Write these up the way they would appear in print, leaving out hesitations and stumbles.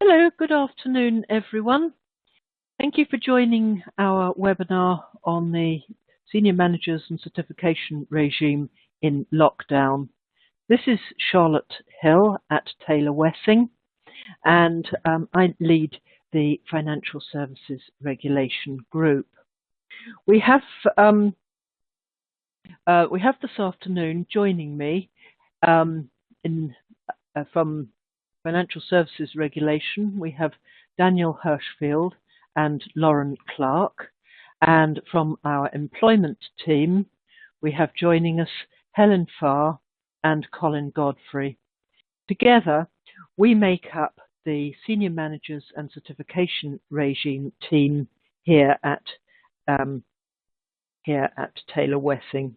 Hello, good afternoon, everyone. Thank you for joining our webinar on the Senior Managers and Certification Regime in Lockdown. This is Charlotte Hill at Taylor Wessing, and I lead the Financial Services Regulation Group. We have this afternoon joining me from Financial Services Regulation. We have Daniel Hirschfield and Lauren Clark, and from our employment team we have joining us Helen Farr and Colin Godfrey. Together we make up the Senior Managers and Certification Regime team here at Taylor Wessing.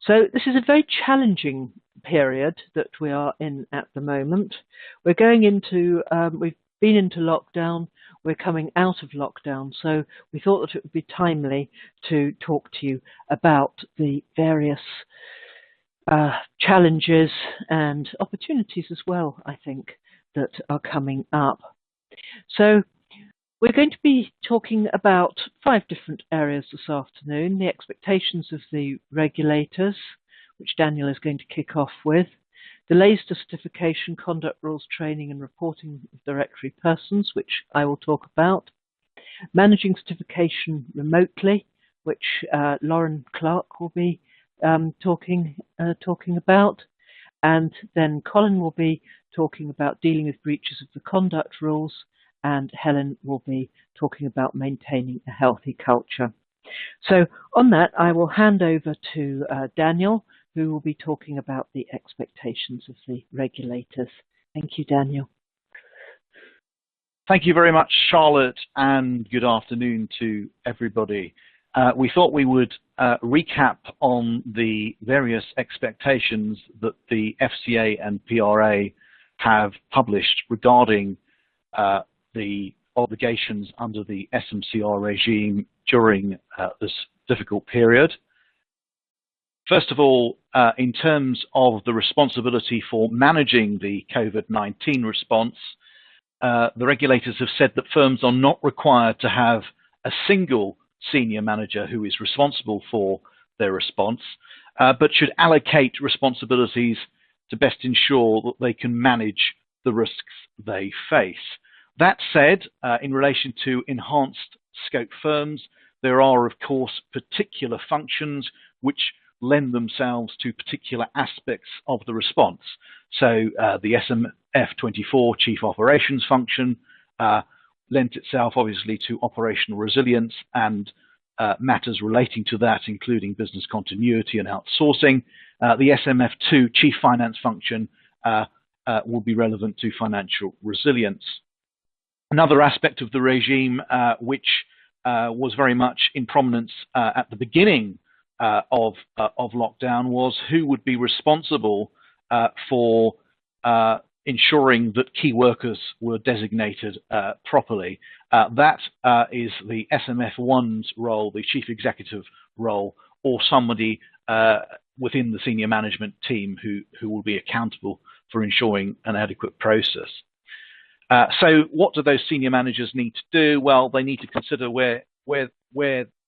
So this is a very challenging period that we are in at the moment. We're going into, we've been into lockdown, we're coming out of lockdown, so we thought that it would be timely to talk to you about the various challenges and opportunities as well, I think, that are coming up. So we're going to be talking about 5 different areas this afternoon: the expectations of the regulators, which Daniel is going to kick off with; delays to certification, conduct rules, training and reporting of directory persons, which I will talk about; managing certification remotely, which Lauren Clark will be talking about; and then Colin will be talking about dealing with breaches of the conduct rules, and Helen will be talking about maintaining a healthy culture. So on that, I will hand over to Daniel, who will be talking about the expectations of the regulators. Thank you, Daniel. Thank you very much, Charlotte, and good afternoon to everybody. We thought we would recap on the various expectations that the FCA and PRA have published regarding the obligations under the SMCR regime during this difficult period. First of all, in terms of the responsibility for managing the COVID-19 response, the regulators have said that firms are not required to have a single senior manager who is responsible for their response, but should allocate responsibilities to best ensure that they can manage the risks they face. That said, in relation to enhanced scope firms, there are, of course, particular functions which lend themselves to particular aspects of the response. So the SMF24 Chief Operations function lent itself, obviously, to operational resilience and matters relating to that, including business continuity and outsourcing. The SMF2 Chief Finance function will be relevant to financial resilience. Another aspect of the regime which was very much in prominence at the beginning of lockdown was who would be responsible for ensuring that key workers were designated properly. That is the SMF1's role, the chief executive role, or somebody within the senior management team who will be accountable for ensuring an adequate process. So what do those senior managers need to do? Well, they need to consider where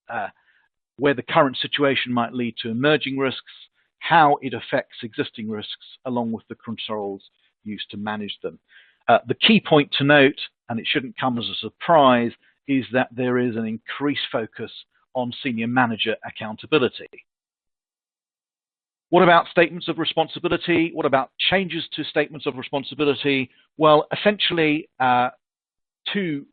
the current situation might lead to emerging risks, how it affects existing risks, along with the controls used to manage them. The key point to note, and it shouldn't come as a surprise, is that there is an increased focus on senior manager accountability. What about statements of responsibility? What about changes to statements of responsibility? Well, essentially, two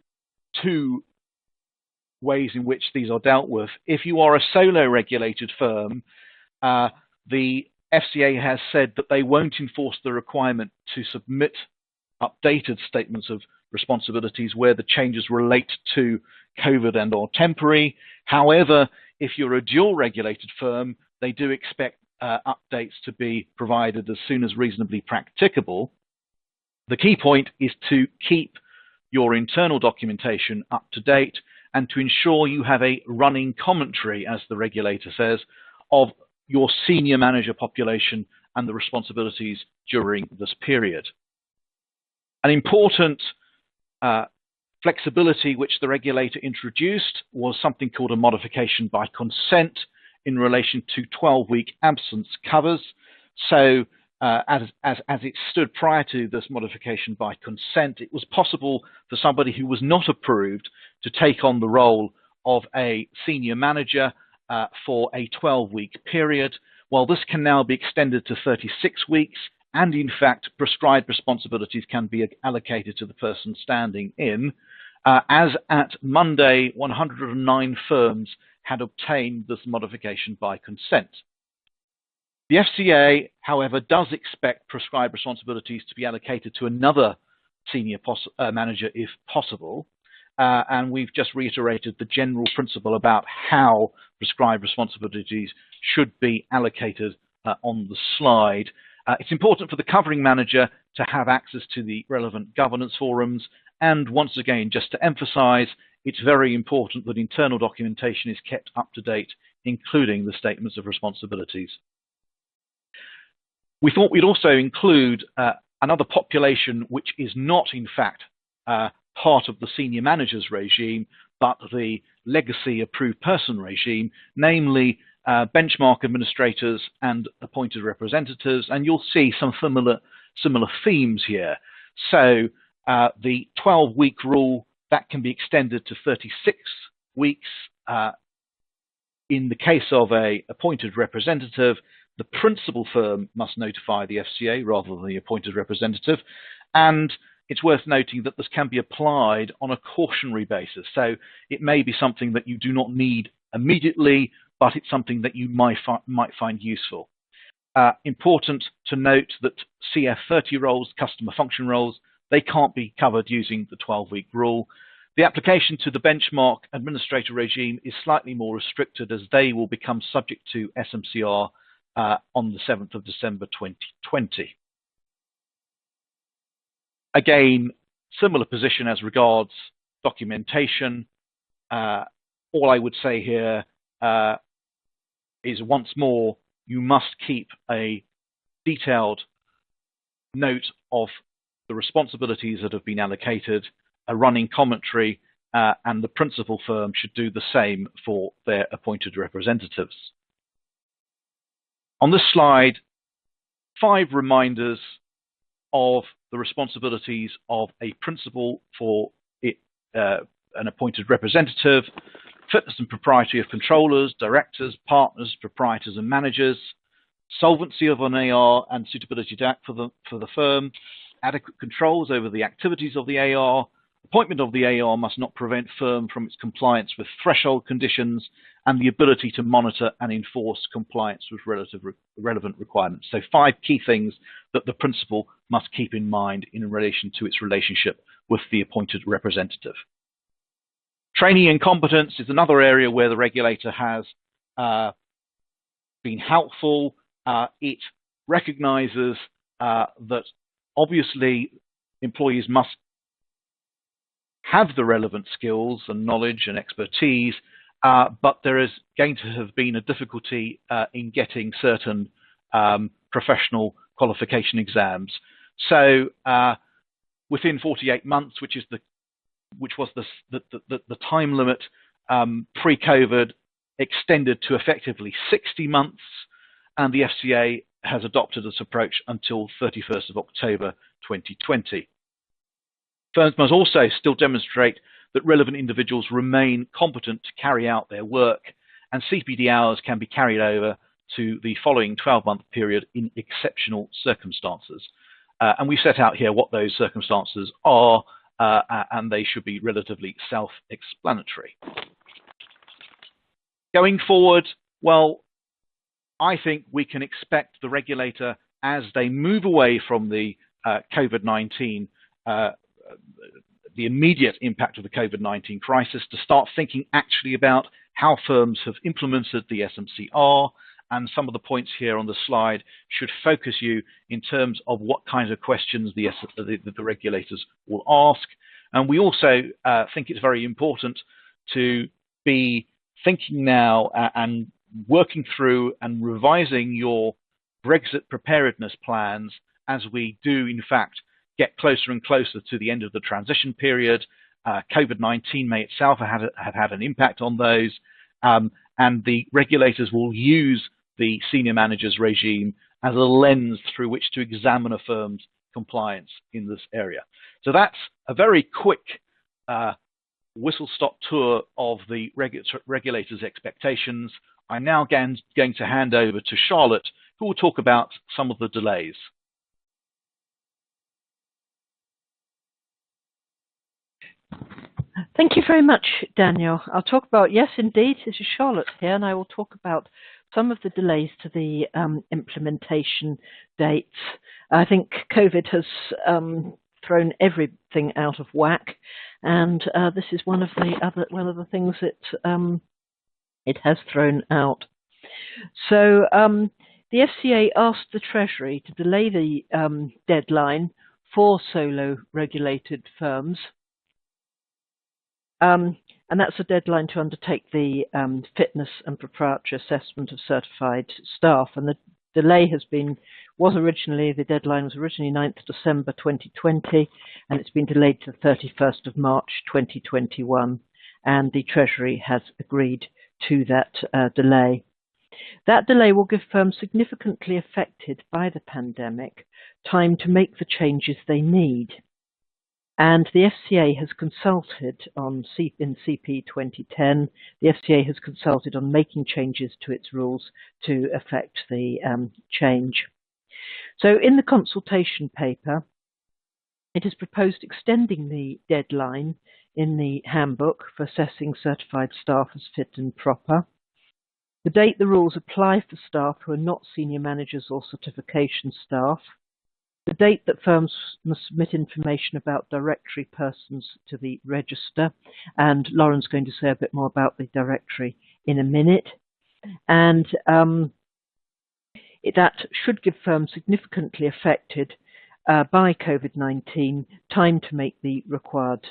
ways in which these are dealt with. If you are a solo regulated firm, the FCA has said that they won't enforce the requirement to submit updated statements of responsibilities where the changes relate to COVID and or temporary. However, if you're a dual regulated firm, they do expect updates to be provided as soon as reasonably practicable. The key point is to keep your internal documentation up to date and to ensure you have a running commentary, as the regulator says, of your senior manager population and the responsibilities during this period. An important flexibility which the regulator introduced was something called a modification by consent in relation to 12-week absence covers. So as it stood prior to this modification by consent, it was possible for somebody who was not approved to take on the role of a senior manager for a 12-week period. Well, this can now be extended to 36 weeks, and in fact, prescribed responsibilities can be allocated to the person standing in. As at Monday, 109 firms had obtained this modification by consent. The FCA, however, does expect prescribed responsibilities to be allocated to another senior manager if possible, and we've just reiterated the general principle about how prescribed responsibilities should be allocated on the slide. It's important for the covering manager to have access to the relevant governance forums, and once again, just to emphasize, it's very important that internal documentation is kept up to date, including the statements of responsibilities. We thought we'd also include another population which is not, in fact, part of the senior managers regime, but the legacy approved person regime, namely benchmark administrators and appointed representatives, and you'll see some similar themes here. So the 12-week rule, that can be extended to 36 weeks. In the case of an appointed representative, the principal firm must notify the FCA rather than the appointed representative, and it's worth noting that this can be applied on a cautionary basis. So it may be something that you do not need immediately, but it's something that you might find useful. Important to note that CF30 roles, customer function roles, they can't be covered using the 12-week rule. The application to the benchmark administrator regime is slightly more restricted, as they will become subject to SMCR on the 7th of December 2020. Again, similar position as regards documentation. All I would say here is, once more, you must keep a detailed note of the responsibilities that have been allocated, a running commentary, and the principal firm should do the same for their appointed representatives. On this slide, 5 reminders of the responsibilities of a principal for an appointed representative, fitness and propriety of controllers, directors, partners, proprietors and managers, solvency of an AR and suitability to act for the firm, adequate controls over the activities of the AR, appointment of the AR must not prevent firm from its compliance with threshold conditions, and the ability to monitor and enforce compliance with relevant requirements. So 5 key things that the principal must keep in mind in relation to its relationship with the appointed representative. Training and competence is another area where the regulator has been helpful. It recognizes that obviously employees must have the relevant skills and knowledge and expertise, but there is going to have been a difficulty in getting certain professional qualification exams. So within 48 months, which was the time limit pre-COVID, extended to effectively 60 months, and the FCA has adopted this approach until 31st of October 2020. Firms must also still demonstrate that relevant individuals remain competent to carry out their work, and CPD hours can be carried over to the following 12-month period in exceptional circumstances. And we set out here what those circumstances are, and they should be relatively self-explanatory. Going forward, well, I think we can expect the regulator, as they move away from the COVID-19, the immediate impact of the COVID-19 crisis, to start thinking actually about how firms have implemented the SMCR, and some of the points here on the slide should focus you in terms of what kinds of questions the regulators will ask. And we also think it's very important to be thinking now and working through and revising your Brexit preparedness plans as we do, in fact, get closer and closer to the end of the transition period. COVID-19 may itself have had an impact on those, and the regulators will use the senior managers regime as a lens through which to examine a firm's compliance in this area. So that's a very quick whistle-stop tour of the regulators' expectations. I'm now going to hand over to Charlotte, who will talk about some of the delays. Thank you very much, Daniel. I'll talk about, yes, indeed, this is Charlotte here, and I will talk about some of the delays to the implementation dates. I think COVID has thrown everything out of whack, and this is one of the things it has thrown out. So the FCA asked the Treasury to delay the deadline for solo regulated firms. And that's a deadline to undertake the fitness and proprietary assessment of certified staff. And the delay the deadline was originally 9th December 2020, and it's been delayed to the 31st of March 2021. And the Treasury has agreed to that delay. That delay will give firms significantly affected by the pandemic time to make the changes they need. And the FCA has consulted in CP 2010, the FCA has consulted on making changes to its rules to affect the change. So in the consultation paper, it has proposed extending the deadline in the handbook for assessing certified staff as fit and proper. The date the rules apply for staff who are not senior managers or certification staff. The date that firms must submit information about directory persons to the register, and Lauren's going to say a bit more about the directory in a minute. And that should give firms significantly affected by COVID-19 time to make the required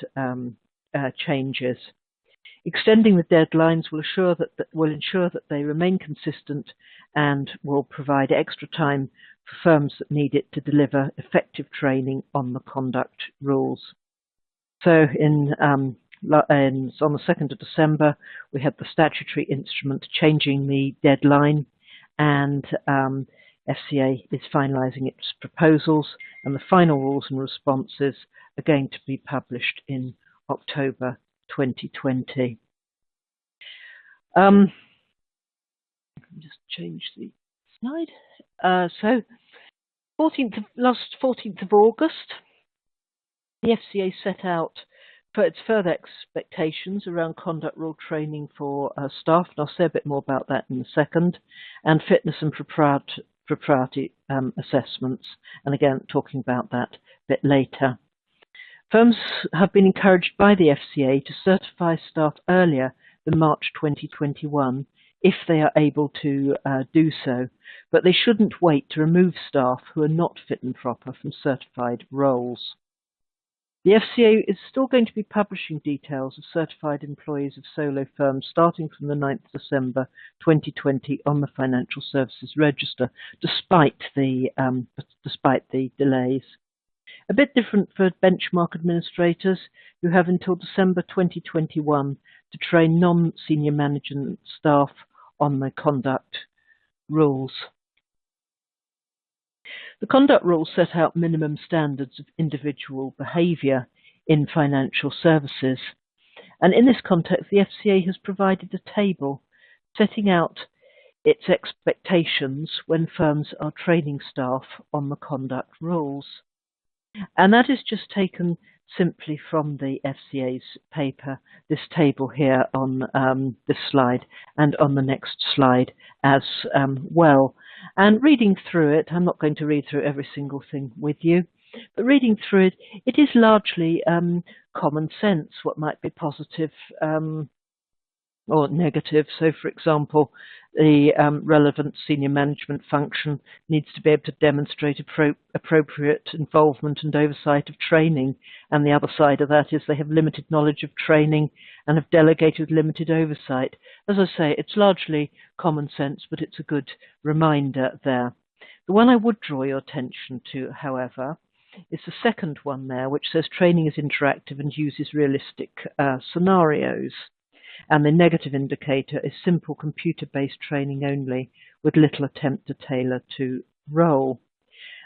changes. Extending the deadlines will ensure that they remain consistent and will provide extra time for firms that need it to deliver effective training on the conduct rules. So on the 2nd of December, we had the statutory instrument changing the deadline, and FCA is finalising its proposals, and the final rules and responses are going to be published in October 2020. Just change the slide. So, 14th of August, the FCA set out for its further expectations around conduct rule training for staff, and I'll say a bit more about that in a second, and fitness and propriety assessments, and again, talking about that a bit later. Firms have been encouraged by the FCA to certify staff earlier than March 2021 if they are able to do so, but they shouldn't wait to remove staff who are not fit and proper from certified roles. The FCA is still going to be publishing details of certified employees of solo firms starting from the 9th of December 2020 on the Financial Services Register, despite the delays. A bit different for benchmark administrators, who have until December 2021 to train non-senior management staff on the conduct rules. The conduct rules set out minimum standards of individual behaviour in financial services, and in this context the FCA has provided a table setting out its expectations when firms are training staff on the conduct rules. And that is just taken simply from the FCA's paper, this table here on this slide and on the next slide as well. And reading through it, I'm not going to read through every single thing with you, but reading through it, it is largely common sense, what might be positive or negative. So, for example, the relevant senior management function needs to be able to demonstrate appropriate involvement and oversight of training. And the other side of that is they have limited knowledge of training and have delegated limited oversight. As I say, it's largely common sense, but it's a good reminder there. The one I would draw your attention to, however, is the second one there, which says training is interactive and uses realistic scenarios. And the negative indicator is simple computer-based training only, with little attempt to tailor to role.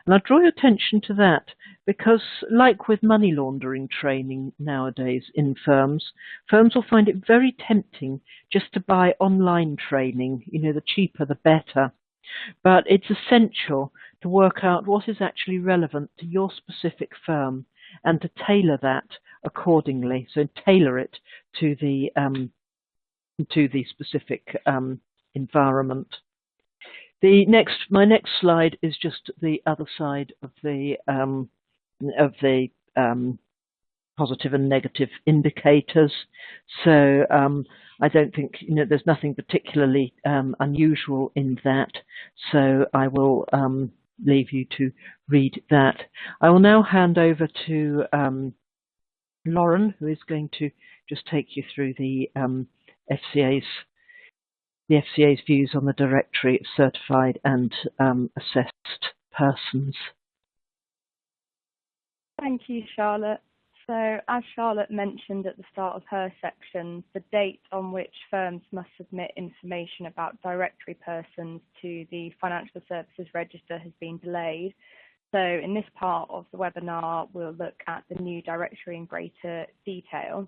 And I draw your attention to that because, like with money laundering training nowadays in firms will find it very tempting just to buy online training. You know, the cheaper the better. But it's essential to work out what is actually relevant to your specific firm and to tailor that accordingly. So tailor it to the specific environment. My next slide is just the other side of the positive and negative indicators. So I don't think, there's nothing particularly unusual in that. So I will leave you to read that. I will now hand over to Lauren, who is going to just take you through the FCA's views on the directory of certified and assessed persons. Thank you, Charlotte. So, as Charlotte mentioned at the start of her section, the date on which firms must submit information about directory persons to the Financial Services Register has been delayed. So, in this part of the webinar, we'll look at the new directory in greater detail.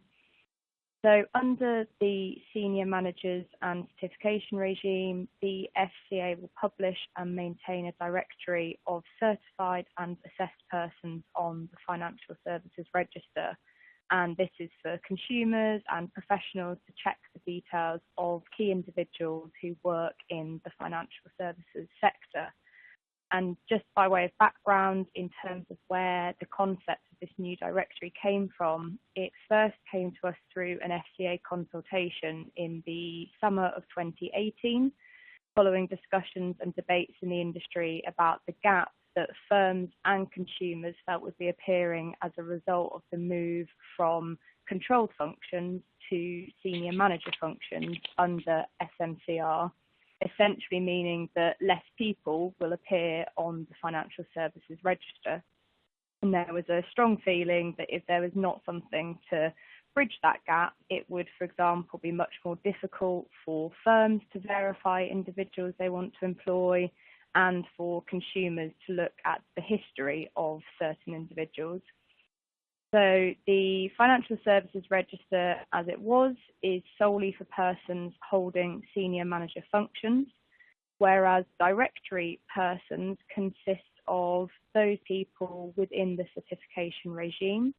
So under the Senior Managers and Certification regime, the FCA will publish and maintain a directory of certified and assessed persons on the Financial Services Register. And this is for consumers and professionals to check the details of key individuals who work in the financial services sector. And just by way of background, in terms of where the concept of this new directory came from, it first came to us through an FCA consultation in the summer of 2018, following discussions and debates in the industry about the gap that firms and consumers felt would be appearing as a result of the move from controlled functions to senior manager functions under SMCR. Essentially meaning that less people will appear on the Financial Services Register. And there was a strong feeling that if there was not something to bridge that gap, it would, for example, be much more difficult for firms to verify individuals they want to employ and for consumers to look at the history of certain individuals. So the Financial Services Register, as it was, is solely for persons holding senior manager functions, whereas directory persons consist of those people within the certification regime,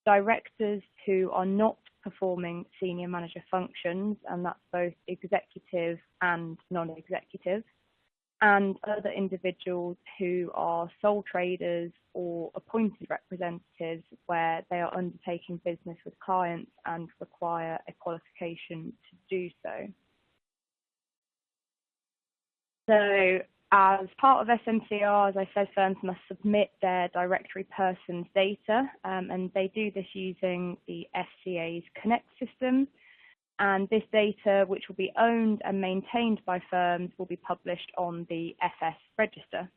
directors who are not performing senior manager functions, and that's both executive and non-executive, and other individuals who are sole traders or appointed representatives where they are undertaking business with clients and require a qualification to do so. So as part of SMCR, as I said, firms must submit their directory persons data, and they do this using the FCA's Connect system. And this data, which will be owned and maintained by firms, will be published on the FS register.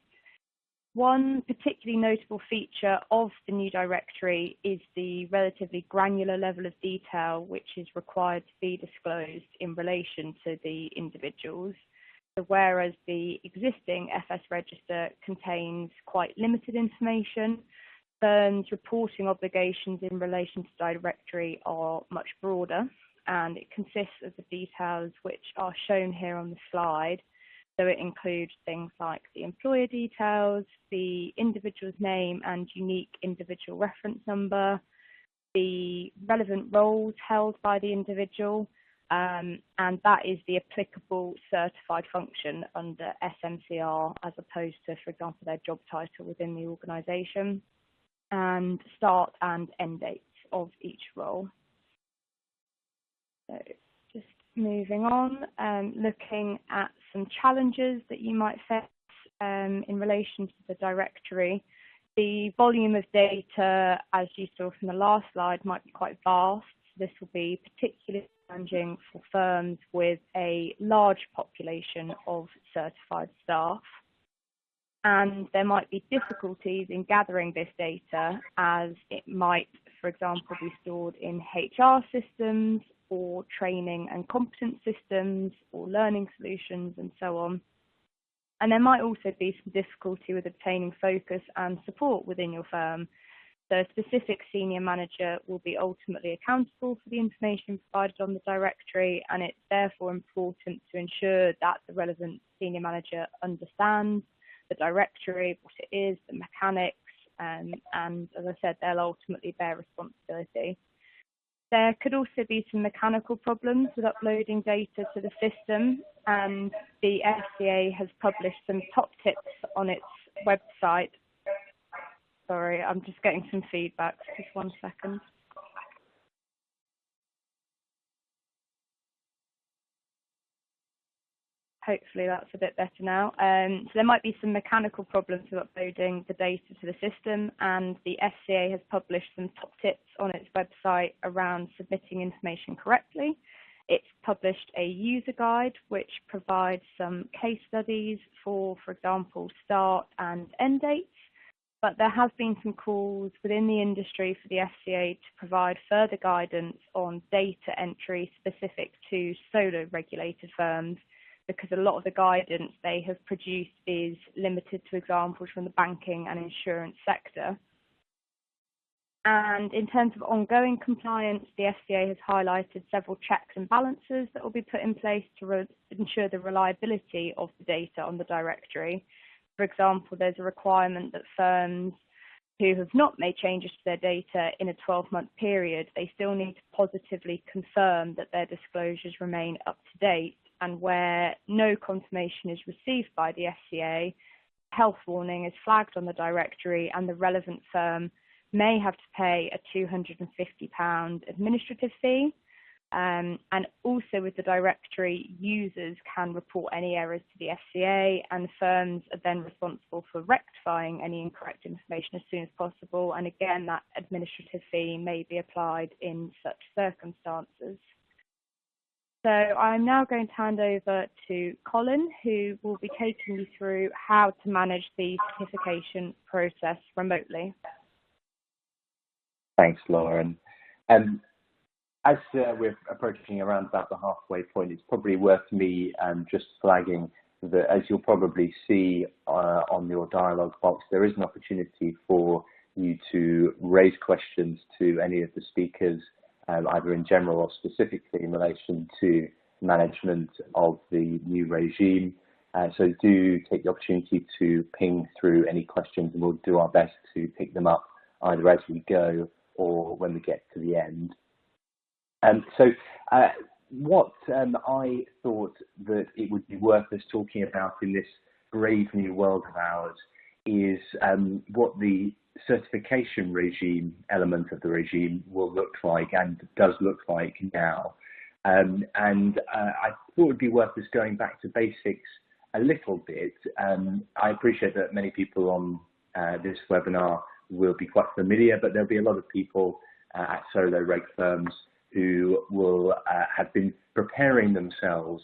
One particularly notable feature of the new directory is the relatively granular level of detail which is required to be disclosed in relation to the individuals. So whereas the existing FS register contains quite limited information, firms' reporting obligations in relation to directory are much broader, and it consists of the details which are shown here on the slide. So it includes things like the employer details, the individual's name and unique individual reference number, the relevant roles held by the individual, and that is the applicable certified function under SMCR as opposed to, for example, their job title within the organisation, and start and end dates of each role. So just moving on, looking at some challenges that you might face in relation to the directory. The volume of data, as you saw from the last slide, might be quite vast. This will be particularly challenging for firms with a large population of certified staff. And there might be difficulties in gathering this data, as it might, for example, be stored in HR systems or training and competence systems or learning solutions and so on. And there might also be some difficulty with obtaining focus and support within your firm. So a specific senior manager will be ultimately accountable for the information provided on the directory, and it's therefore important to ensure that the relevant senior manager understands the directory, what it is, the mechanics, and as I said, they'll ultimately bear responsibility. There could also be some mechanical problems with uploading data to the system, and the FCA has published some top tips on its website. Sorry, I'm just getting some feedback, just 1 second. Hopefully that's a bit better now. So there might be some mechanical problems with uploading the data to the system, and the FCA has published some top tips on its website around submitting information correctly. It's published a user guide which provides some case studies for example, start and end dates. But there have been some calls within the industry for the FCA to provide further guidance on data entry specific to solo regulated firms, because a lot of the guidance they have produced is limited to examples from the banking and insurance sector. And in terms of ongoing compliance, the FCA has highlighted several checks and balances that will be put in place to ensure the reliability of the data on the directory. For example, there's a requirement that firms who have not made changes to their data in a 12-month period, they still need to positively confirm that their disclosures remain up to date. And where no confirmation is received by the FCA, health warning is flagged on the directory, and the relevant firm may have to pay a £250 administrative fee. And also with the directory, users can report any errors to the FCA, and firms are then responsible for rectifying any incorrect information as soon as possible. And again, that administrative fee may be applied in such circumstances. So I'm now going to hand over to Colin, who will be taking you through how to manage the certification process remotely. Thanks, Lauren. As we're approaching around about the halfway point, it's probably worth me just flagging that, as you'll probably see on your dialogue box, there is an opportunity for you to raise questions to any of the speakers, either in general or specifically in relation to management of the new regime. So do take the opportunity to ping through any questions, and we'll do our best to pick them up either as we go or when we get to the end. What I thought that it would be worth us talking about in this brave new world of ours is what the certification regime element of the regime will look like and does look like now. I thought it would be worth us going back to basics a little bit. I appreciate that many people on this webinar will be quite familiar, but there'll be a lot of people at solo reg firms who will have been preparing themselves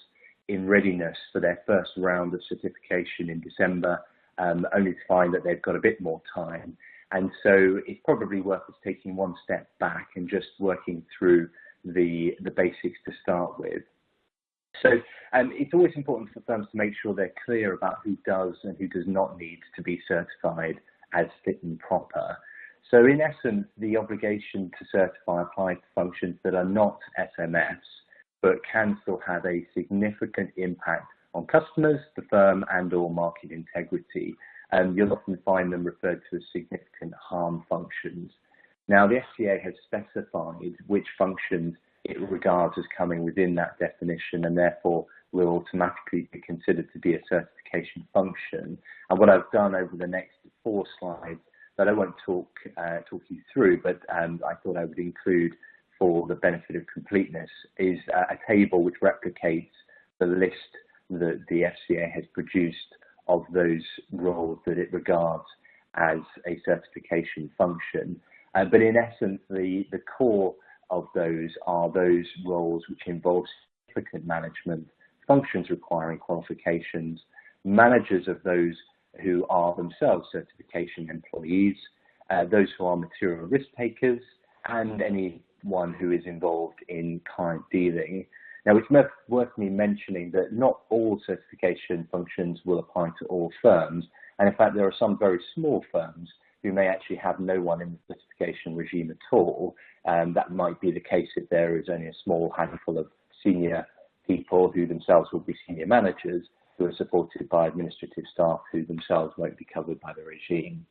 in readiness for their first round of certification in December, only to find that they've got a bit more time. And so it's probably worth us taking one step back and just working through the basics to start with. So it's always important for firms to make sure they're clear about who does and who does not need to be certified as fit and proper. So in essence, the obligation to certify applies to functions that are not SMFs, but can still have a significant impact on customers, the firm, and or market integrity. You'll often find them referred to as significant harm functions. Now, the FCA has specified which functions it regards as coming within that definition, and therefore will automatically be considered to be a certification function. And what I've done over the next 4 slides that I won't talk you through, but I thought I would include for the benefit of completeness, is a table which replicates the list that the FCA has produced of those roles that it regards as a certification function. But in essence, the core of those are those roles which involve significant management, functions requiring qualifications, managers of those who are themselves certification employees, those who are material risk takers, and anyone who is involved in client dealing. Now, it's worth me mentioning that not all certification functions will apply to all firms, and in fact there are some very small firms who may actually have no one in the certification regime at all. That might be the case if there is only a small handful of senior people who themselves will be senior managers who are supported by administrative staff who themselves won't be covered by the regime.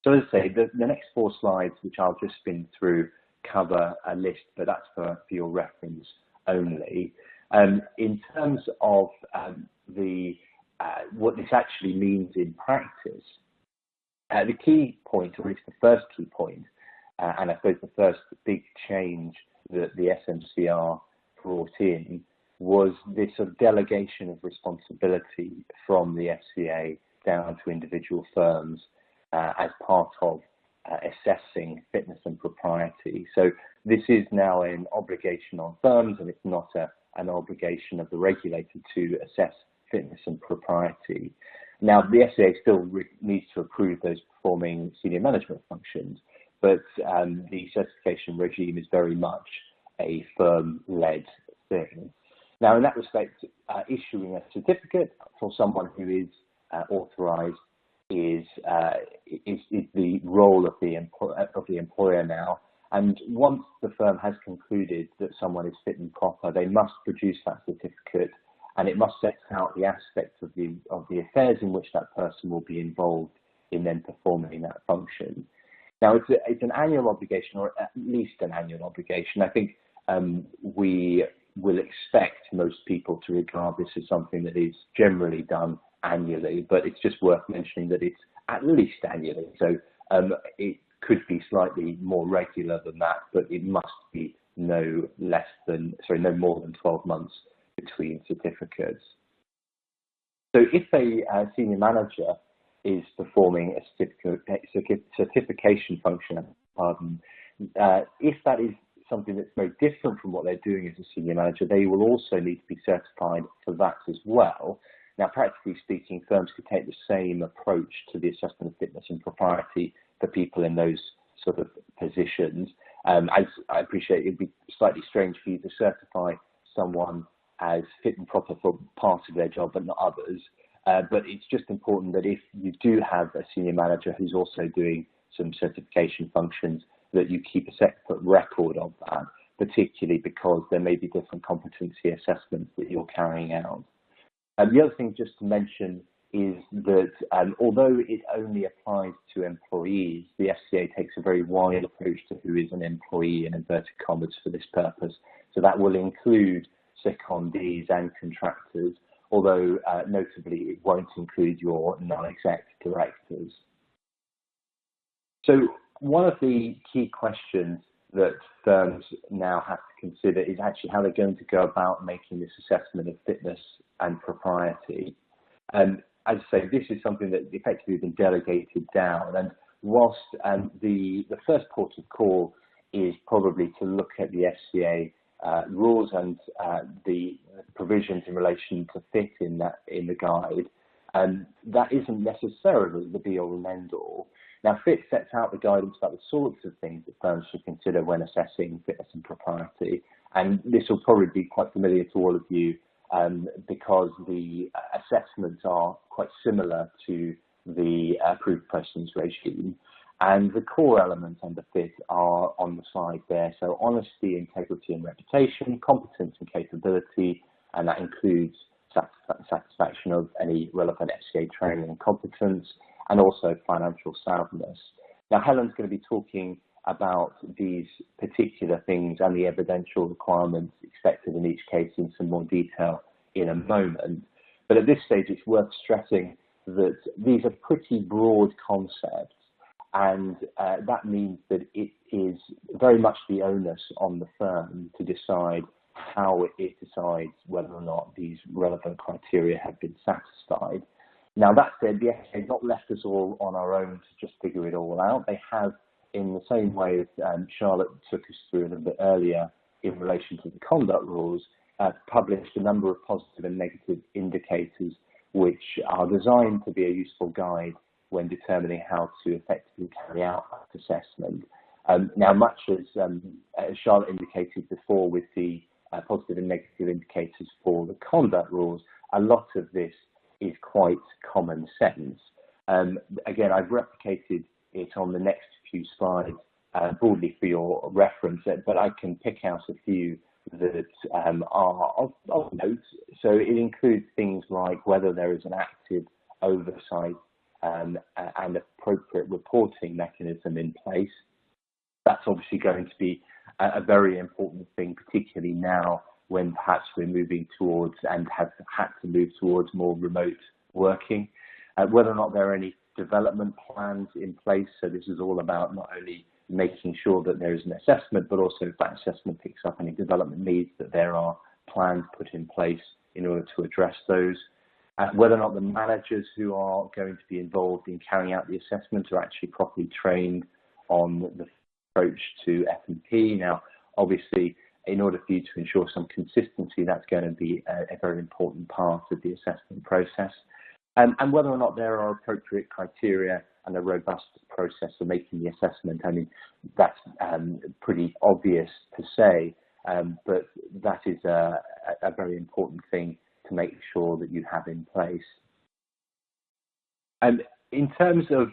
So as I say, the next 4 slides, which I'll just spin through, cover a list, but that's for your reference only. In terms of what this actually means in practice, the key point, or at least the first key point, and I suppose the first big change that the SMCR brought in was this sort of delegation of responsibility from the FCA down to individual firms as part of assessing fitness and propriety. So this is now an obligation on firms, and it's not an obligation of the regulator to assess fitness and propriety. Now, the FCA still needs to approve those performing senior management functions, but the certification regime is very much a firm-led thing. Now, in that respect, issuing a certificate for someone who is authorised is the role of the employer now. And once the firm has concluded that someone is fit and proper, they must produce that certificate, and it must set out the aspects of the affairs in which that person will be involved in then performing that function. Now, it's an annual obligation, or at least an annual obligation. I think we will expect most people to regard this as something that is generally done annually, but it's just worth mentioning that it's at least annually. So it could be slightly more regular than that, but it must be no more than 12 months between certificates. So if a senior manager is performing a certification function, if that is something that's very different from what they're doing as a senior manager, they will also need to be certified for that as well. Now, practically speaking, firms could take the same approach to the assessment of fitness and propriety for people in those sort of positions. As I appreciate, it'd be slightly strange for you to certify someone as fit and proper for part of their job but not others. But it's just important that if you do have a senior manager who's also doing some certification functions, that you keep a separate record of that, particularly because there may be different competency assessments that you're carrying out. The other thing just to mention is that although it only applies to employees, the FCA takes a very wide approach to who is an employee in inverted commas for this purpose. So that will include secondees and contractors, although notably it won't include your non-exec directors. So one of the key questions that firms now have to consider is actually how they're going to go about making this assessment of fitness and propriety. As I say, this is something that effectively has been delegated down, and whilst the first port of call is probably to look at the FCA rules and the provisions in relation to fit in the guide, that isn't necessarily the be-all and end-all. Now, FIT sets out the guidance about the sorts of things that firms should consider when assessing fitness and propriety, and this will probably be quite familiar to all of you because the assessments are quite similar to the approved persons regime, and the core elements under FIT are on the slide there. So honesty, integrity and reputation, competence and capability, and that includes satisfaction of any relevant FCA training and competence, and also financial soundness. Now, Helen's going to be talking about these particular things and the evidential requirements expected in each case in some more detail in a moment. But at this stage, it's worth stressing that these are pretty broad concepts, and that means that it is very much the onus on the firm to decide how it decides whether or not these relevant criteria have been satisfied. Now, that said, the FCA has not left us all on our own to just figure it all out. They have, in the same way as Charlotte took us through a little bit earlier in relation to the conduct rules, published a number of positive and negative indicators which are designed to be a useful guide when determining how to effectively carry out that assessment. Now, much as Charlotte indicated before with the positive and negative indicators for the conduct rules, a lot of this is quite common sense. Again, I've replicated it on the next few slides broadly for your reference, but I can pick out a few that are of note. So it includes things like whether there is an active oversight and appropriate reporting mechanism in place. That's obviously going to be a very important thing, particularly now when perhaps we're moving towards and have had to move towards more remote working. Whether or not there are any development plans in place. So this is all about not only making sure that there is an assessment, but also if that assessment picks up any development needs, that there are plans put in place in order to address those. Whether or not the managers who are going to be involved in carrying out the assessment are actually properly trained on the approach to F&P. Now, obviously, in order for you to ensure some consistency, that's going to be a very important part of the assessment process. And whether or not there are appropriate criteria and a robust process for making the assessment. I mean, that's pretty obvious to say, but that is a very important thing to make sure that you have in place. And in terms of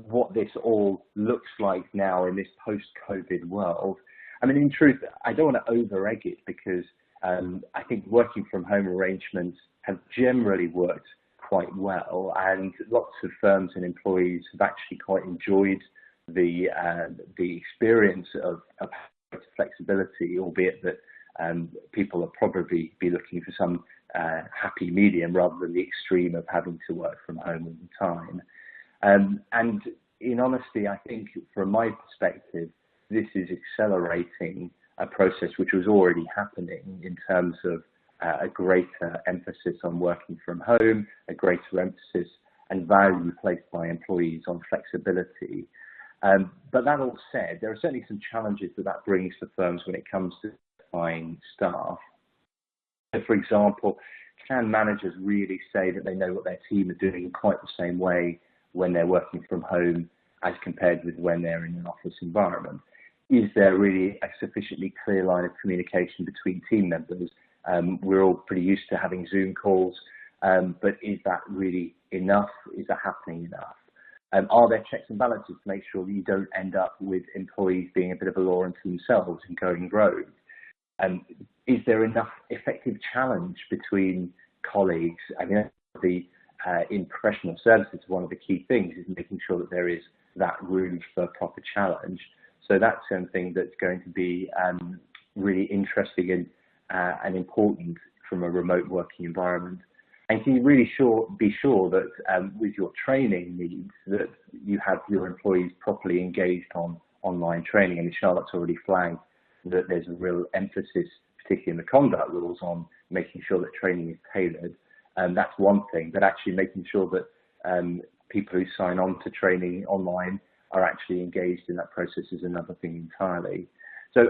what this all looks like now in this post-COVID world, I mean, in truth, I don't want to over-egg it because I think working from home arrangements have generally worked quite well, and lots of firms and employees have actually quite enjoyed the experience of flexibility, albeit that people will probably be looking for some happy medium rather than the extreme of having to work from home all the time. And in honesty, I think from my perspective, this is accelerating a process which was already happening in terms of a greater emphasis on working from home, a greater emphasis and value placed by employees on flexibility. But that all said, there are certainly some challenges that brings to firms when it comes to finding staff. So for example, can managers really say that they know what their team are doing in quite the same way when they're working from home as compared with when they're in an office environment? Is there really a sufficiently clear line of communication between team members? We're all pretty used to having Zoom calls, but is that really enough? Is that happening enough? Are there checks and balances to make sure that you don't end up with employees being a bit of a law unto themselves and going rogue? Is there enough effective challenge between colleagues? I mean, in professional services, one of the key things is making sure that there is that room for proper challenge. So that's something that's going to be really interesting and important from a remote working environment. And can you really be sure that with your training needs that you have your employees properly engaged on online training? I mean, Charlotte's already flagged that there's a real emphasis, particularly in the conduct rules, on making sure that training is tailored. That's one thing, but actually making sure that people who sign on to training online are actually engaged in that process is another thing entirely. So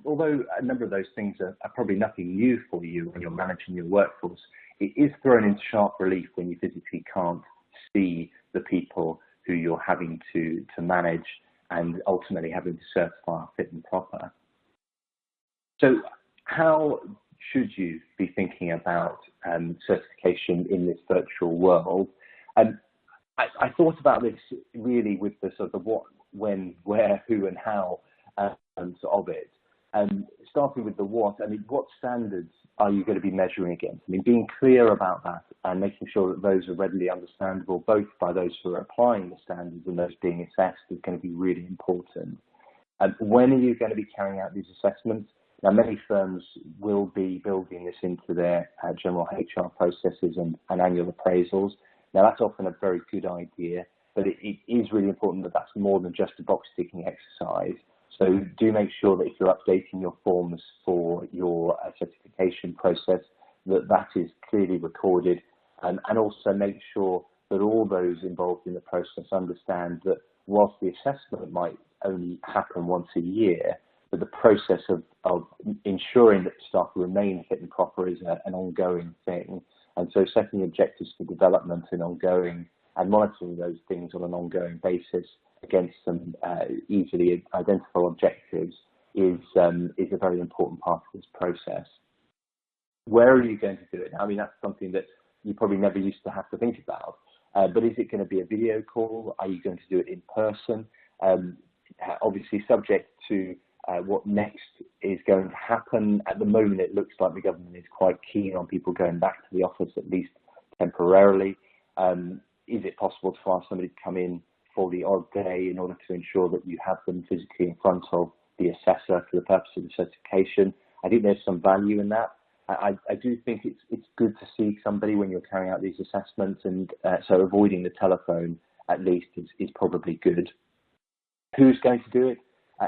although a number of those things are probably nothing new for you when you're managing your workforce, it is thrown into sharp relief when you physically can't see the people who you're having to manage and ultimately having to certify fit and proper. So how should you be thinking about certification in this virtual world? I thought about this really with the sort of the what, when, where, who and how of it. Starting with the what, I mean, what standards are you going to be measuring against? I mean, being clear about that and making sure that those are readily understandable, both by those who are applying the standards and those being assessed, is going to be really important. When are you going to be carrying out these assessments? Now, many firms will be building this into their general HR processes and annual appraisals. Now, that's often a very good idea, but it is really important that that's more than just a box-ticking exercise. So do make sure that if you're updating your forms for your certification process, that is clearly recorded, and also make sure that all those involved in the process understand that whilst the assessment might only happen once a year, but the process of ensuring that staff remain fit and proper is an ongoing thing. And so setting objectives for development and ongoing and monitoring those things on an ongoing basis against some easily identifiable objectives is a very important part of this process. Where are you going to do it? I mean, that's something that you probably never used to have to think about. But is it going to be a video call? Are you going to do it in person? Obviously, subject to what next is going to happen. At the moment, it looks like the government is quite keen on people going back to the office, at least temporarily. Is it possible to ask somebody to come in for the odd day in order to ensure that you have them physically in front of the assessor for the purpose of the certification? I think there's some value in that. I do think it's good to see somebody when you're carrying out these assessments, and so avoiding the telephone at least is probably good. Who's going to do it?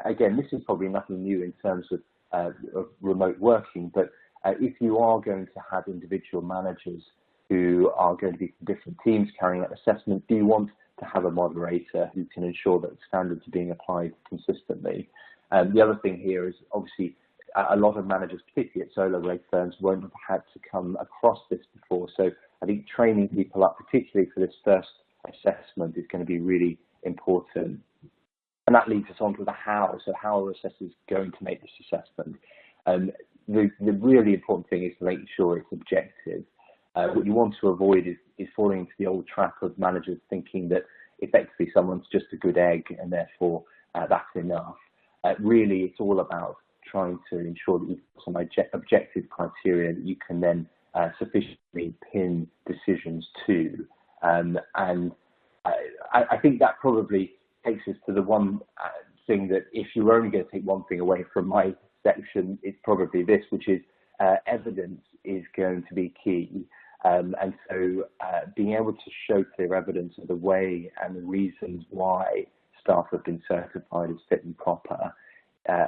Again, this is probably nothing new in terms of remote working, but if you are going to have individual managers who are going to be from different teams carrying out assessment, do you want to have a moderator who can ensure that the standards are being applied consistently? The other thing here is obviously a lot of managers, particularly at solar reg firms, won't have had to come across this before. So I think training people up, particularly for this first assessment, is going to be really important. And that leads us on to the how. So how are assessors going to make this assessment? The really important thing is to make sure it's objective. What you want to avoid is falling into the old trap of managers thinking that effectively someone's just a good egg and therefore that's enough. Really, it's all about trying to ensure that you've got some objective criteria that you can then sufficiently pin decisions to. And I think that probably takes us to the one thing that if you were only going to take one thing away from my section, it's probably this, which is evidence is going to be key. And so being able to show clear evidence of the way and the reasons why staff have been certified as fit and proper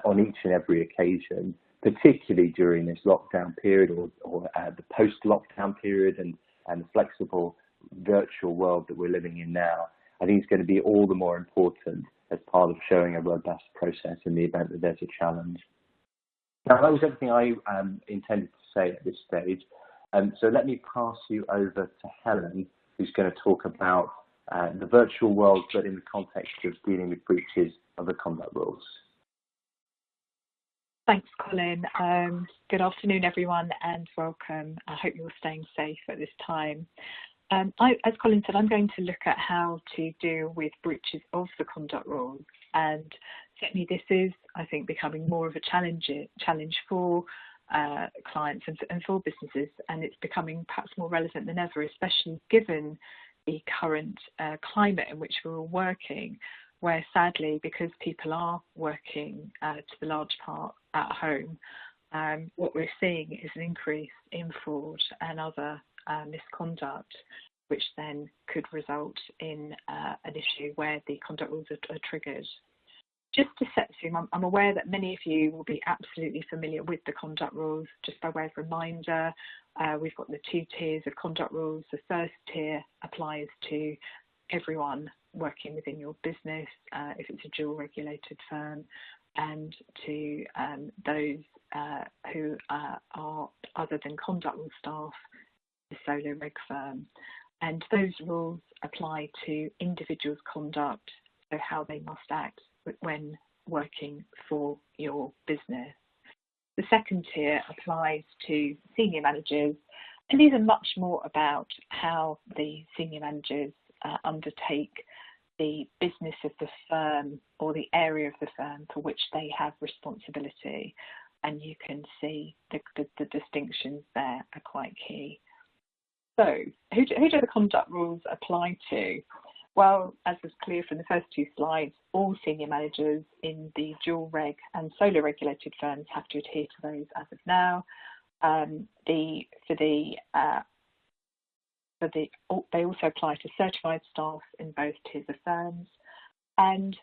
on each and every occasion, particularly during this lockdown period or the post-lockdown period and the flexible virtual world that we're living in now, I think it's going to be all the more important as part of showing a robust process in the event that there's a challenge. Now, that was everything I intended to say at this stage. So let me pass you over to Helen, who's going to talk about the virtual world, but in the context of dealing with breaches of the conduct rules. Thanks, Colin. Good afternoon, everyone, and welcome. I hope you're staying safe at this time. As Colin said, I'm going to look at how to deal with breaches of the conduct rules, and certainly this is, I think, becoming more of a challenge for clients and for businesses, and it's becoming perhaps more relevant than ever, especially given the current climate in which we're all working, where sadly, because people are working to the large part at home, what we're seeing is an increase in fraud and other misconduct, which then could result in an issue where the conduct rules are triggered. Just to set the scene, I'm aware that many of you will be absolutely familiar with the conduct rules. Just by way of reminder, we've got the two tiers of conduct rules. The first tier applies to everyone working within your business, if it's a dual regulated firm, and to those who are other than conduct rule staff, the solo reg firm. And those rules apply to individuals' conduct, so how they must act when working for your business. The second tier applies to senior managers, and these are much more about how the senior managers undertake the business of the firm or the area of the firm for which they have responsibility. And you can see the distinctions there are quite key. So who do the conduct rules apply to? Well, as was clear from the first two slides, all senior managers in the dual reg and solo regulated firms have to adhere to those as of now. They also apply to certified staff in both tiers of firms, and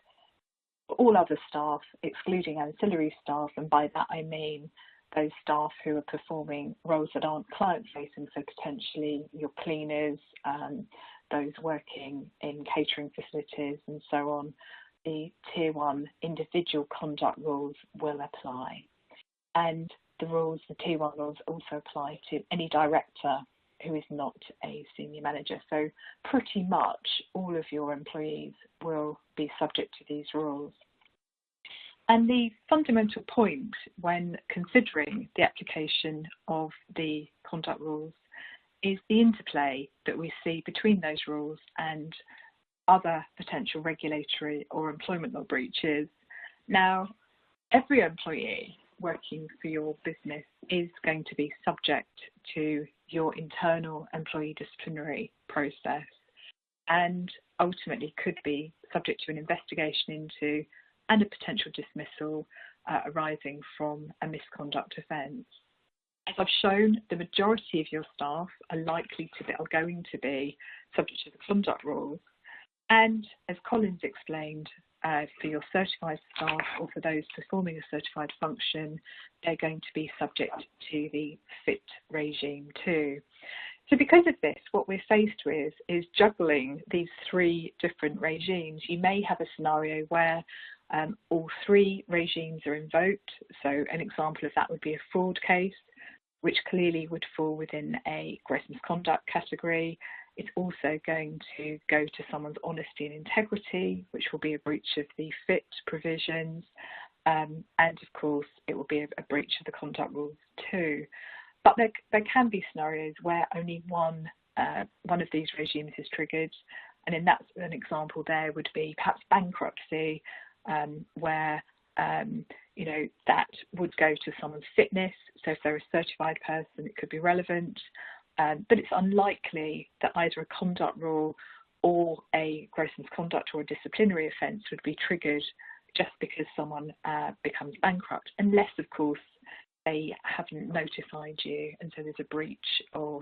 all other staff, excluding ancillary staff, and by that I mean those staff who are performing roles that aren't client-facing, so potentially your cleaners, those working in catering facilities and so on. The Tier 1 individual conduct rules will apply. And the Tier 1 rules also apply to any director who is not a senior manager. So pretty much all of your employees will be subject to these rules. And the fundamental point when considering the application of the conduct rules is the interplay that we see between those rules and other potential regulatory or employment law breaches. Now, every employee working for your business is going to be subject to your internal employee disciplinary process and ultimately could be subject to an investigation into and a potential dismissal arising from a misconduct offence. As I've shown, the majority of your staff are going to be subject to the conduct rules. And as Colin's explained, for your certified staff or for those performing a certified function, they're going to be subject to the FIT regime too. So because of this, what we're faced with is juggling these three different regimes. You may have a scenario where all three regimes are invoked. So an example of that would be a fraud case, which clearly would fall within a gross misconduct category. It's also going to go to someone's honesty and integrity, which will be a breach of the FIT provisions. And of course, it will be a breach of the conduct rules too. But there can be scenarios where only one of these regimes is triggered. And in that, an example there would be perhaps bankruptcy, where that would go to someone's fitness. So if they're a certified person, it could be relevant. But it's unlikely that either a conduct rule or a gross misconduct or a disciplinary offence would be triggered just because someone becomes bankrupt, unless, of course, they haven't notified you, and so there's a breach of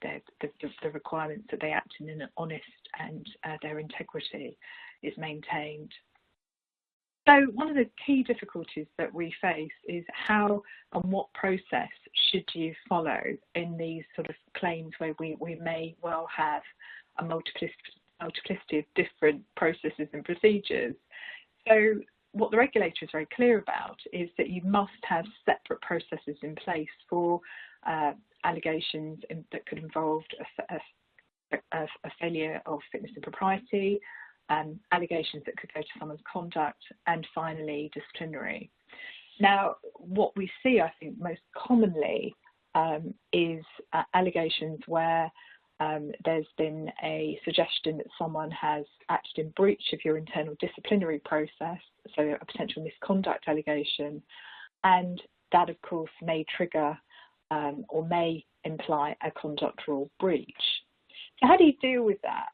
the requirements that they act in an honest and their integrity is maintained. So one of the key difficulties that we face is how and what process should you follow in these sort of claims where we may well have a multiplicity of different processes and procedures. So what the regulator is very clear about is that you must have separate processes in place for allegations that could involve a failure of fitness and propriety, allegations that could go to someone's conduct, and finally disciplinary. Now, what we see, I think, most commonly is allegations where there's been a suggestion that someone has acted in breach of your internal disciplinary process, so a potential misconduct allegation, and that, of course, may trigger or may imply a conduct rule breach. So how do you deal with that?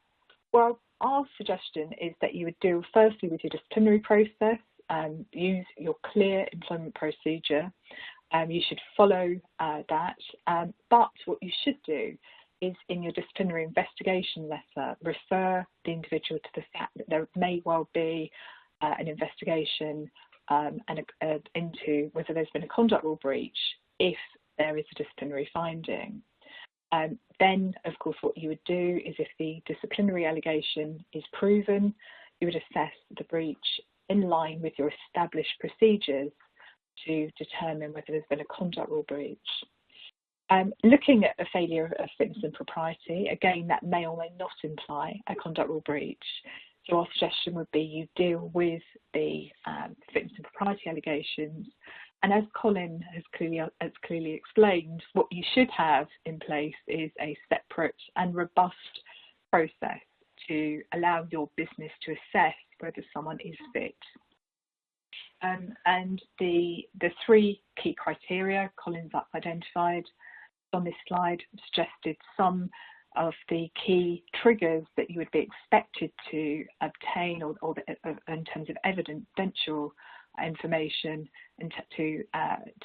Well, our suggestion is that you would deal firstly with your disciplinary process, use your clear employment procedure. You should follow that, but what you should do is in your disciplinary investigation letter, refer the individual to the fact that there may well be an investigation into whether there's been a conduct rule breach if there is a disciplinary finding. Then, of course, what you would do is if the disciplinary allegation is proven, you would assess the breach in line with your established procedures to determine whether there's been a conduct rule breach. Looking at a failure of fitness and propriety, again, that may or may not imply a conduct rule breach. So our suggestion would be you deal with the fitness and propriety allegations. And as Colin has clearly explained, what you should have in place is a separate and robust process to allow your business to assess whether someone is fit. And the three key criteria Colin's identified on this slide suggested some of the key triggers that you would be expected to obtain or in terms of evidential information and to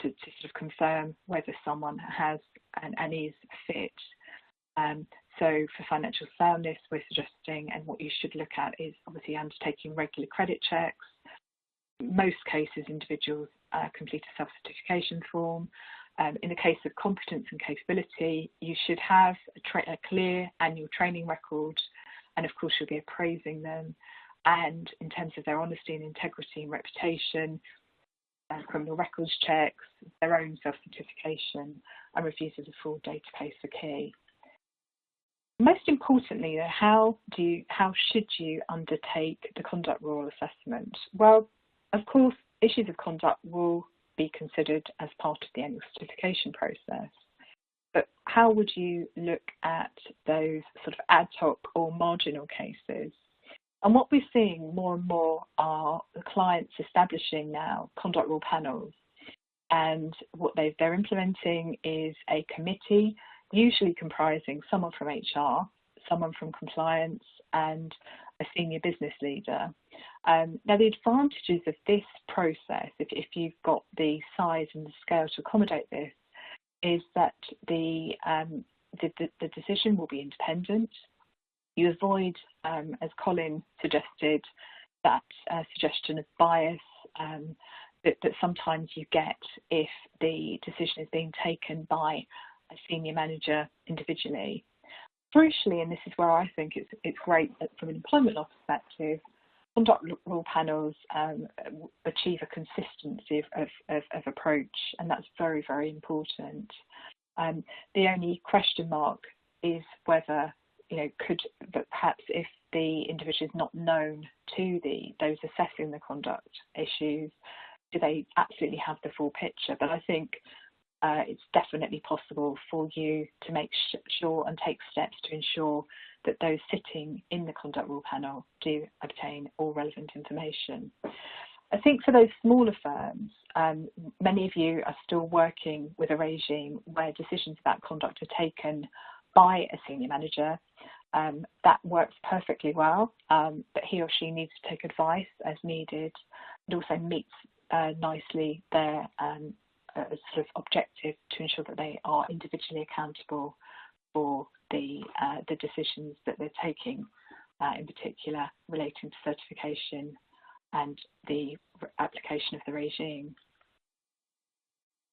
sort of confirm whether someone has and is fit. So for financial soundness, we're suggesting, and what you should look at is obviously undertaking regular credit checks. Most cases, individuals complete a self-certification form. In the case of competence and capability, you should have a clear annual training record, and of course you'll be appraising them. And in terms of their honesty and integrity and reputation, criminal records checks, their own self-certification, and refuses a full database for key. Most importantly, how should you undertake the conduct rule assessment? Well, of course, issues of conduct will be considered as part of the annual certification process. But how would you look at those sort of ad hoc or marginal cases? And what we're seeing more and more are the clients establishing now conduct rule panels. And what they're implementing is a committee, usually comprising someone from HR, someone from compliance, and a senior business leader. Now, the advantages of this process, if you've got the size and the scale to accommodate this, is that the decision will be independent. You avoid, as Colin suggested, that suggestion of bias that sometimes you get if the decision is being taken by a senior manager individually. Crucially, and this is where I think it's great that from an employment law perspective, conduct rule panels achieve a consistency of approach, and that's very, very important. The only question mark is whether, but perhaps if the individual is not known to those assessing the conduct issues, do they absolutely have the full picture? But I think it's definitely possible for you to make sure and take steps to ensure that those sitting in the conduct rule panel do obtain all relevant information. I think for those smaller firms, many of you are still working with a regime where decisions about conduct are taken by a senior manager. That works perfectly well, but he or she needs to take advice as needed. It also meets nicely their sort of objective to ensure that they are individually accountable for the decisions that they're taking, in particular relating to certification and the application of the regime.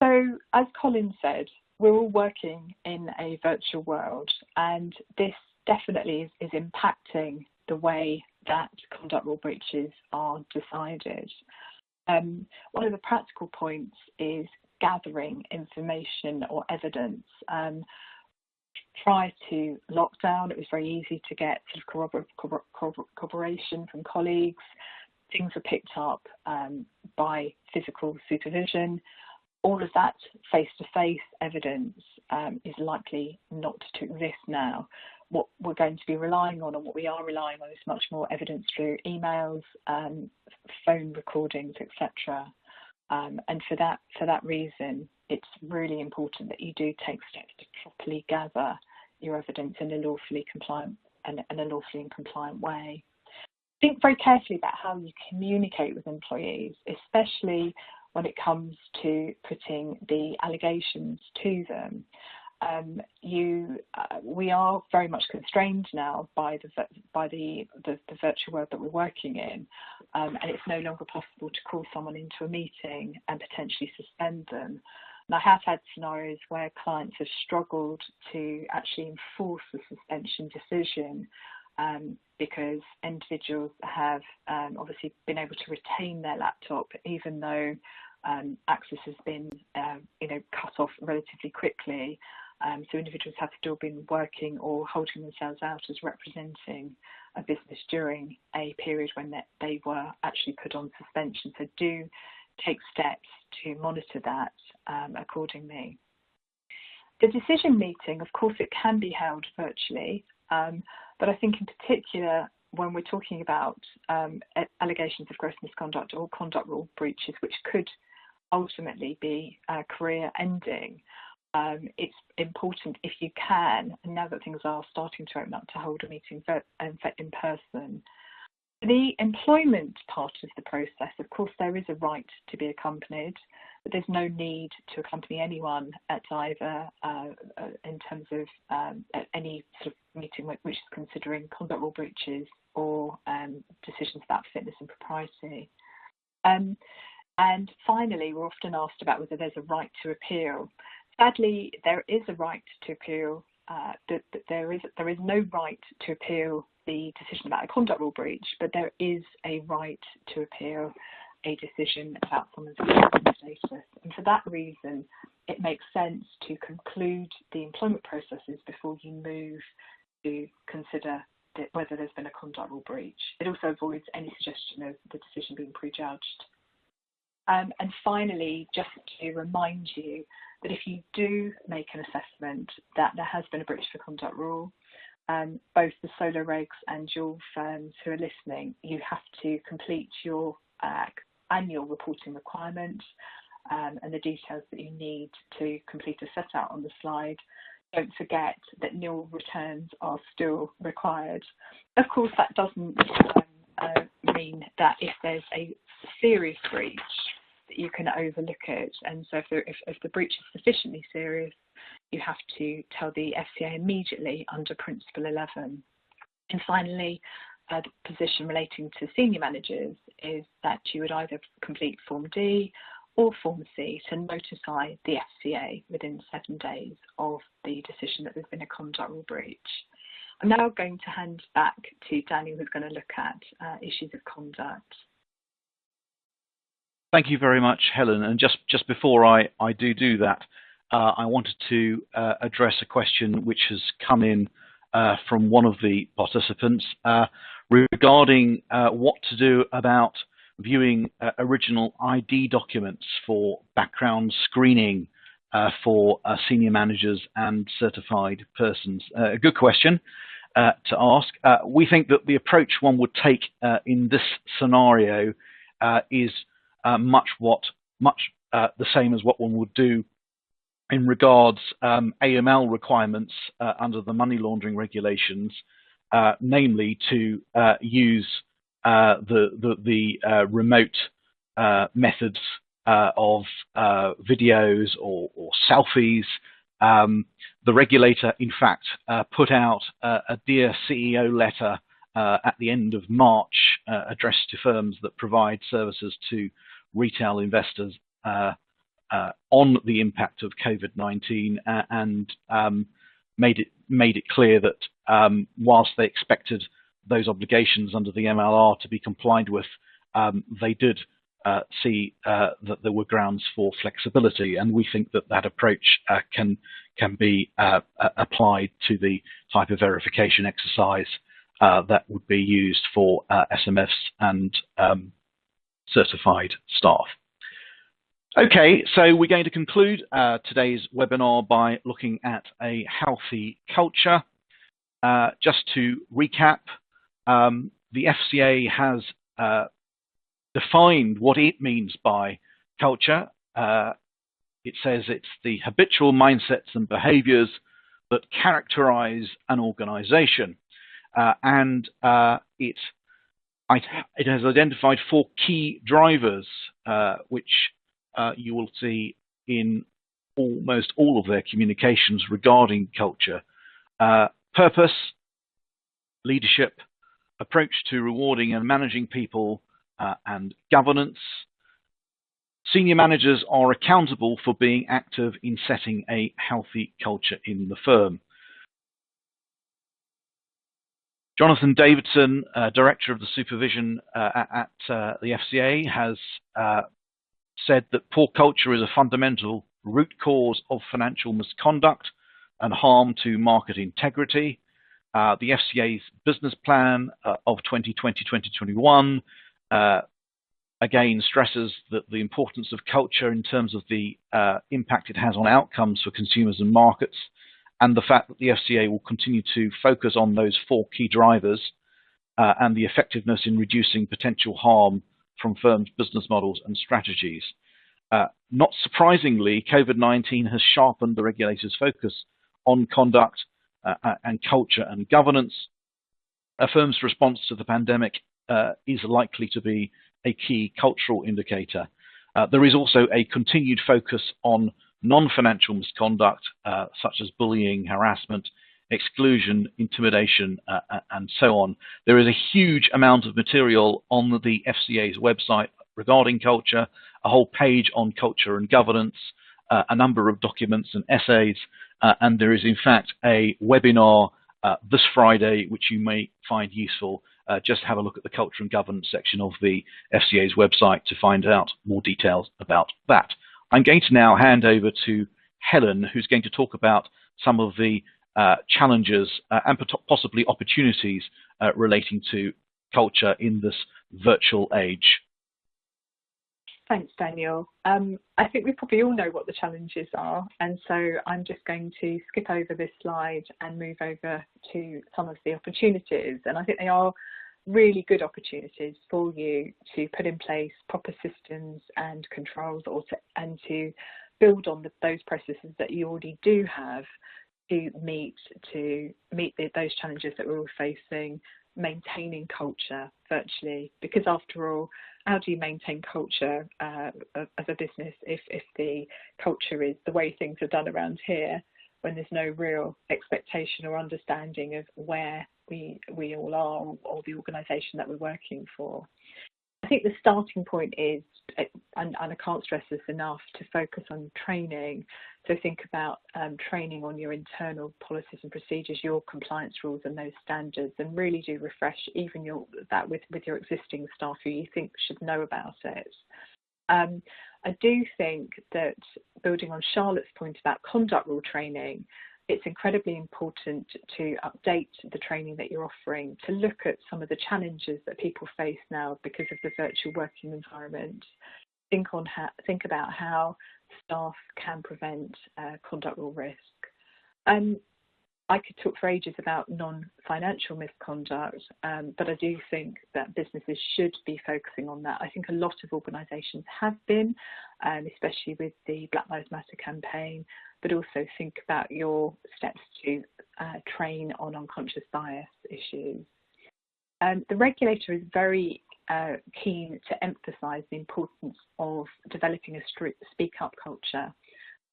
So, as Colin said, we're all working in a virtual world, and this definitely is impacting the way that conduct rule breaches are decided. One of the practical points is gathering information or evidence. Prior to lockdown, it was very easy to get sort of corroboration from colleagues. Things were picked up by physical supervision. All of that face-to-face evidence is likely not to exist now. What we're going to be relying on, and what we are relying on, is much more evidence through emails, phone recordings, etc. And for that reason, it's really important that you do take steps to properly gather your evidence in a lawfully compliant and compliant way. Think very carefully about how you communicate with employees, especially when it comes to putting the allegations to them. We are very much constrained now by the virtual world that we're working in, and it's no longer possible to call someone into a meeting and potentially suspend them. And I have had scenarios where clients have struggled to actually enforce the suspension decision because individuals have obviously been able to retain their laptop, even though access has been cut off relatively quickly. So individuals have still been working or holding themselves out as representing a business during a period when they were actually put on suspension. So do take steps to monitor that accordingly. The decision meeting, of course, it can be held virtually, but I think in particular when we're talking about allegations of gross misconduct or conduct rule breaches, which could ultimately be career ending, it's important, if you can, and now that things are starting to open up, to hold a meeting in person. The employment part of the process, of course, there is a right to be accompanied, but there's no need to accompany anyone at either in terms of at any sort of meeting which is considering conduct rule breaches or decisions about fitness and propriety. And finally, we're often asked about whether there's a right to appeal. Sadly, there is a right to appeal. There is no right to appeal the decision about a conduct rule breach, but there is a right to appeal. a decision about someone's employment status. And for that reason, it makes sense to conclude the employment processes before you move to consider whether there's been a conduct rule breach. It also avoids any suggestion of the decision being prejudged. And finally, just to remind you that if you do make an assessment that there has been a breach of the conduct rule, both the solo regs and your firms who are listening, you have to complete your annual reporting requirement and the details that you need to complete are set out on the slide. Don't forget that nil returns are still required. Of course, that doesn't mean that if there's a serious breach that you can overlook it. And so if the breach is sufficiently serious, you have to tell the FCA immediately under Principle 11. And finally, the position relating to senior managers is that you would either complete Form D or Form C to notify the FCA within 7 days of the decision that there's been a conduct rule breach. I'm now going to hand back to Daniel, who's going to look at issues of conduct. Thank you very much, Helen. And just before I do that, I wanted to address a question which has come in from one of the participants regarding what to do about viewing original ID documents for background screening for senior managers and certified persons. A good question to ask. We think that the approach one would take in this scenario is much the same as what one would do in regards AML requirements under the money laundering regulations, namely to use the remote methods of videos or selfies. The regulator, in fact, put out a Dear CEO letter at the end of March addressed to firms that provide services to retail investors on the impact of COVID-19 and made it clear that whilst they expected those obligations under the MLR to be complied with, they did see that there were grounds for flexibility, and we think that that approach can be applied to the type of verification exercise that would be used for SMFs and certified staff. Okay, so we're going to conclude today's webinar by looking at a healthy culture. Just to recap, the FCA has defined what it means by culture. It says it's the habitual mindsets and behaviors that characterize an organization. And it has identified 4 key drivers, which you will see in almost all of their communications regarding culture. Purpose, leadership, approach to rewarding and managing people, and governance. Senior managers are accountable for being active in setting a healthy culture in the firm. Jonathan Davidson, Director of the Supervision at the FCA, has said that poor culture is a fundamental root cause of financial misconduct and harm to market integrity. The FCA's business plan of 2020-2021 again stresses that the importance of culture in terms of the impact it has on outcomes for consumers and markets, and the fact that the FCA will continue to focus on those 4 key drivers and the effectiveness in reducing potential harm from firms' business models and strategies. Not surprisingly, COVID-19 has sharpened the regulator's focus on conduct and culture and governance. A firm's response to the pandemic is likely to be a key cultural indicator. There is also a continued focus on non-financial misconduct, such as bullying, harassment, exclusion, intimidation, and so on. There is a huge amount of material on the FCA's website regarding culture, a whole page on culture and governance, a number of documents and essays, and there is in fact a webinar this Friday which you may find useful just have a look at the culture and governance section of the FCA's website to find out more details about that. I'm going to now hand over to Helen, who's going to talk about some of the challenges and possibly opportunities relating to culture in this virtual age. Thanks, Daniel. I think we probably all know what the challenges are, and so I'm just going to skip over this slide and move over to some of the opportunities. And I think they are really good opportunities for you to put in place proper systems and controls, and to build on those processes that you already do have to meet those challenges that we're all facing, maintaining culture virtually. Because after all, how do you maintain culture as a business if the culture is the way things are done around here, when there's no real expectation or understanding of where we all are, or the organisation that we're working for? I think the starting point is, and I can't stress this enough, to focus on training. So think about training on your internal policies and procedures, your compliance rules and those standards, and really do refresh even that with your existing staff who you think should know about it. I do think that, building on Charlotte's point about conduct rule training, it's incredibly important to update the training that you're offering to look at some of the challenges that people face now because of the virtual working environment. Think about how staff can prevent conduct rule risk. I could talk for ages about non-financial misconduct, but I do think that businesses should be focusing on that. I think a lot of organisations have been, especially with the Black Lives Matter campaign, but also think about your steps to train on unconscious bias issues. The regulator is very keen to emphasise the importance of developing a speak-up culture,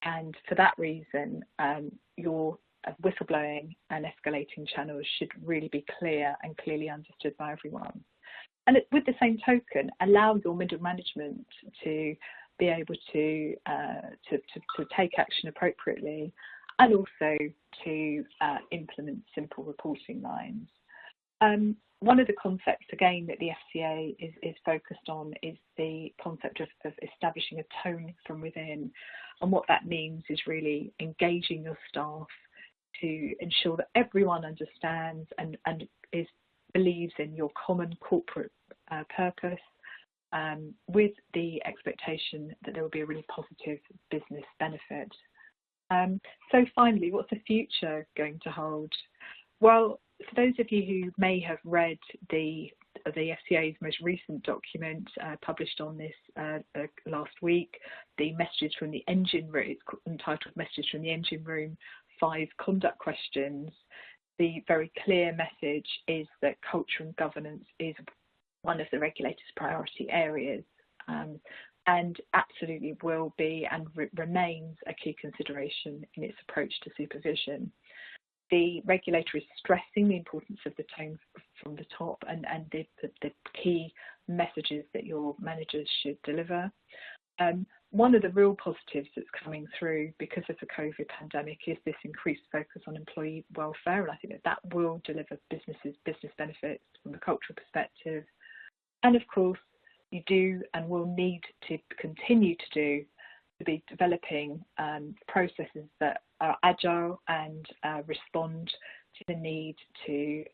and for that reason, your whistleblowing and escalating channels should really be clear and clearly understood by everyone. And with the same token, allow your middle management to be able to take action appropriately, and also to implement simple reporting lines. One of the concepts, again, that the FCA is focused on is the concept of establishing a tone from within. And what that means is really engaging your staff to ensure that everyone understands and believes in your common corporate purpose, with the expectation that there will be a really positive business benefit. So finally, what's the future going to hold? Well, for those of you who may have read the FCA's most recent document published on this last week, the Messages from the Engine Room, it's entitled Messages from the Engine Room, 5 Conduct Questions. The very clear message is that culture and governance is one of the regulator's priority areas, and absolutely will be and remains a key consideration in its approach to supervision. The regulator is stressing the importance of the tone from the top and the key messages that your managers should deliver. One of the real positives that's coming through because of the COVID pandemic is this increased focus on employee welfare, and I think that will deliver business benefits from a cultural perspective. And of course, you do and will need to continue to be developing processes that are agile and respond to the need to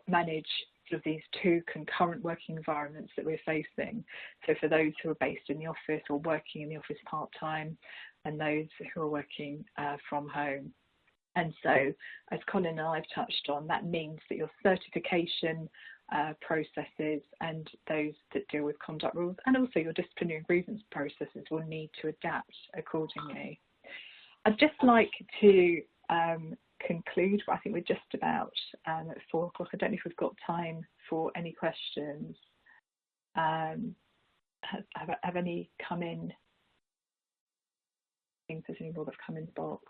manage sort of these two concurrent working environments that we're facing. So for those who are based in the office or working in the office part-time, and those who are working from home. And so, as Colin and I have touched on, that means that your certification processes and those that deal with conduct rules, and also your disciplinary and grievance processes, will need to adapt accordingly. I'd just like to conclude. I think we're just about at 4 o'clock. I don't know if we've got time for any questions. Have any come in? I think there's any more that have come in the box.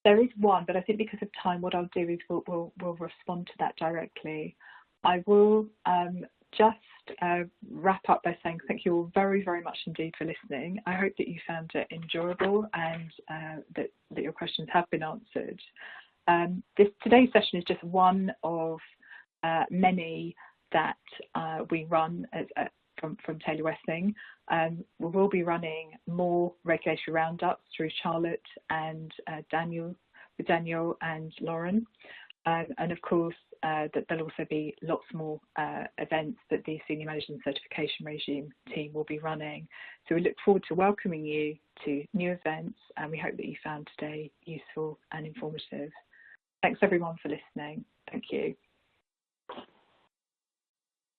There is one, but I think because of time, what I'll do is we'll respond to that directly. I will just wrap up by saying thank you all very, very much indeed for listening. I hope that you found it enjoyable and that your questions have been answered. Today's session is just one of many that we run from Taylor Wessing. We will be running more regulatory roundups through Charlotte and Daniel and Lauren. And of course, there'll also be lots more events that the Senior Management Certification Regime team will be running. So we look forward to welcoming you to new events, and we hope that you found today useful and informative. Thanks everyone for listening. Thank you.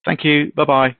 Thank you. Bye-bye.